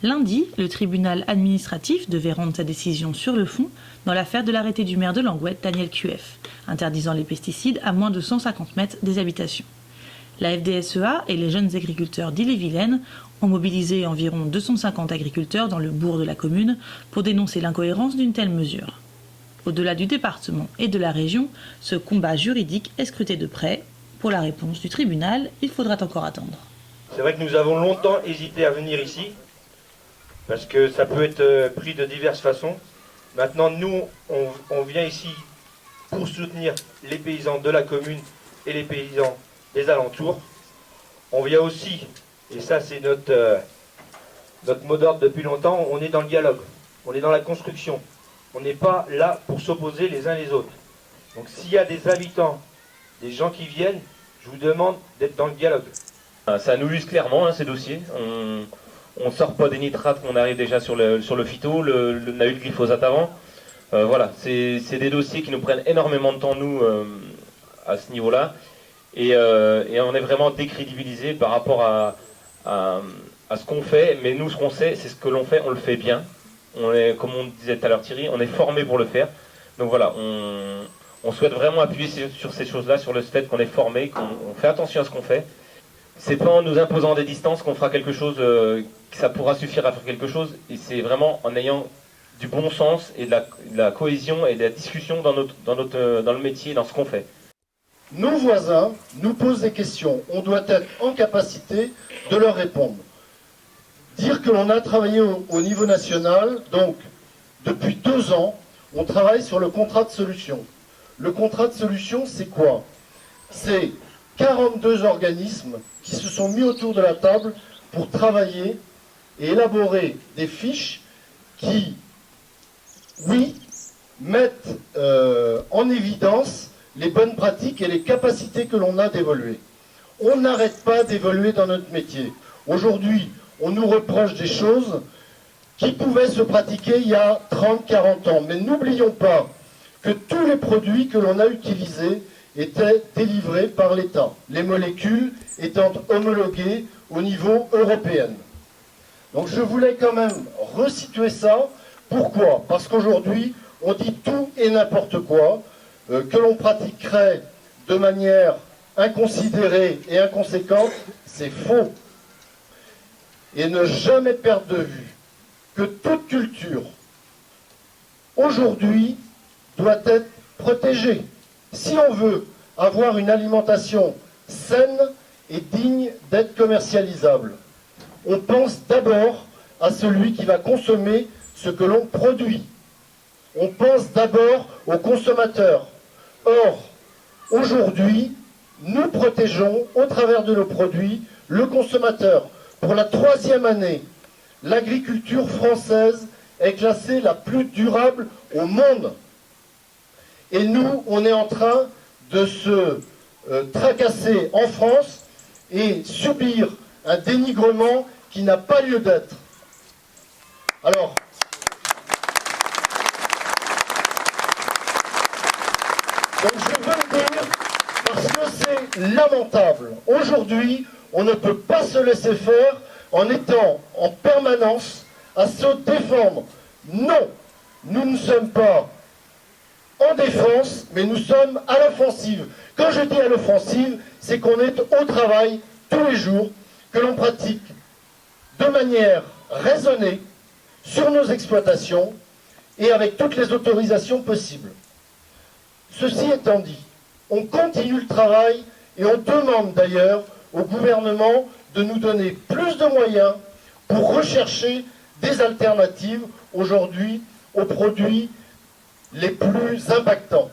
Lundi, le tribunal administratif devait rendre sa décision sur le fond dans l'affaire de l'arrêté du maire de Langouette, Daniel QF, interdisant les pesticides à moins de 150 mètres des habitations. La FDSEA et les jeunes agriculteurs d'Ille-et-Vilaine ont mobilisé environ 250 agriculteurs dans le bourg de la commune pour dénoncer l'incohérence d'une telle mesure. Au-delà du département et de la région, ce combat juridique est scruté de près. Pour la réponse du tribunal, il faudra encore attendre. C'est vrai que nous avons longtemps hésité à venir ici, parce que ça peut être pris de diverses façons. Maintenant, nous, on vient ici pour soutenir les paysans de la commune et les paysans des alentours. On vient aussi, et ça c'est notre mot d'ordre depuis longtemps, on est dans le dialogue, on est dans la construction. On n'est pas là pour s'opposer les uns les autres. Donc s'il y a des habitants, des gens qui viennent, je vous demande d'être dans le dialogue. Ça nous use clairement, ces dossiers. On ne sort pas des nitrates qu'on arrive déjà sur le phyto, on a eu le glyphosate avant. Voilà, c'est des dossiers qui nous prennent énormément de temps, nous, à ce niveau-là. Et on est vraiment décrédibilisé par rapport à ce qu'on fait. Mais nous, ce qu'on sait, c'est ce que l'on fait, on le fait bien. Comme on disait tout à l'heure Thierry, on est formé pour le faire. Donc voilà, on souhaite vraiment appuyer sur ces choses-là, sur le fait qu'on est formé, qu'on fait attention à ce qu'on fait. C'est pas en nous imposant des distances qu'on fera quelque chose, que ça pourra suffire à faire quelque chose. Et c'est vraiment en ayant du bon sens et de la cohésion et de la discussion dans le métier, dans ce qu'on fait. Nos voisins nous posent des questions. On doit être en capacité de leur répondre. Dire que l'on a travaillé au niveau national, donc depuis 2 ans, on travaille sur le contrat de solution. Le contrat de solution, c'est quoi? C'est 42 organismes qui se sont mis autour de la table pour travailler et élaborer des fiches qui, oui, mettent en évidence les bonnes pratiques et les capacités que l'on a d'évoluer. On n'arrête pas d'évoluer dans notre métier. Aujourd'hui, on nous reproche des choses qui pouvaient se pratiquer il y a 30-40 ans. Mais n'oublions pas que tous les produits que l'on a utilisés étaient délivrés par l'État, les molécules étant homologuées au niveau européen. Donc je voulais quand même resituer ça. Pourquoi? Parce qu'aujourd'hui, on dit tout et n'importe quoi, que l'on pratiquerait de manière inconsidérée et inconséquente, c'est faux. Et ne jamais perdre de vue que toute culture, aujourd'hui, doit être protégée. Si on veut avoir une alimentation saine et digne d'être commercialisable, on pense d'abord à celui qui va consommer ce que l'on produit. On pense d'abord aux consommateurs. Or, aujourd'hui, nous protégeons, au travers de nos produits, le consommateur. Pour la 3e année, l'agriculture française est classée la plus durable au monde. Et nous, on est en train de se tracasser en France et subir un dénigrement qui n'a pas lieu d'être. Alors, donc je veux le dire parce que c'est lamentable. Aujourd'hui, on ne peut pas se laisser faire en étant en permanence à se défendre. Non, nous ne sommes pas en défense, mais nous sommes à l'offensive. Quand je dis à l'offensive, c'est qu'on est au travail tous les jours, que l'on pratique de manière raisonnée sur nos exploitations et avec toutes les autorisations possibles. Ceci étant dit, on continue le travail et on demande d'ailleurs au gouvernement de nous donner plus de moyens pour rechercher des alternatives aujourd'hui aux produits les plus impactants.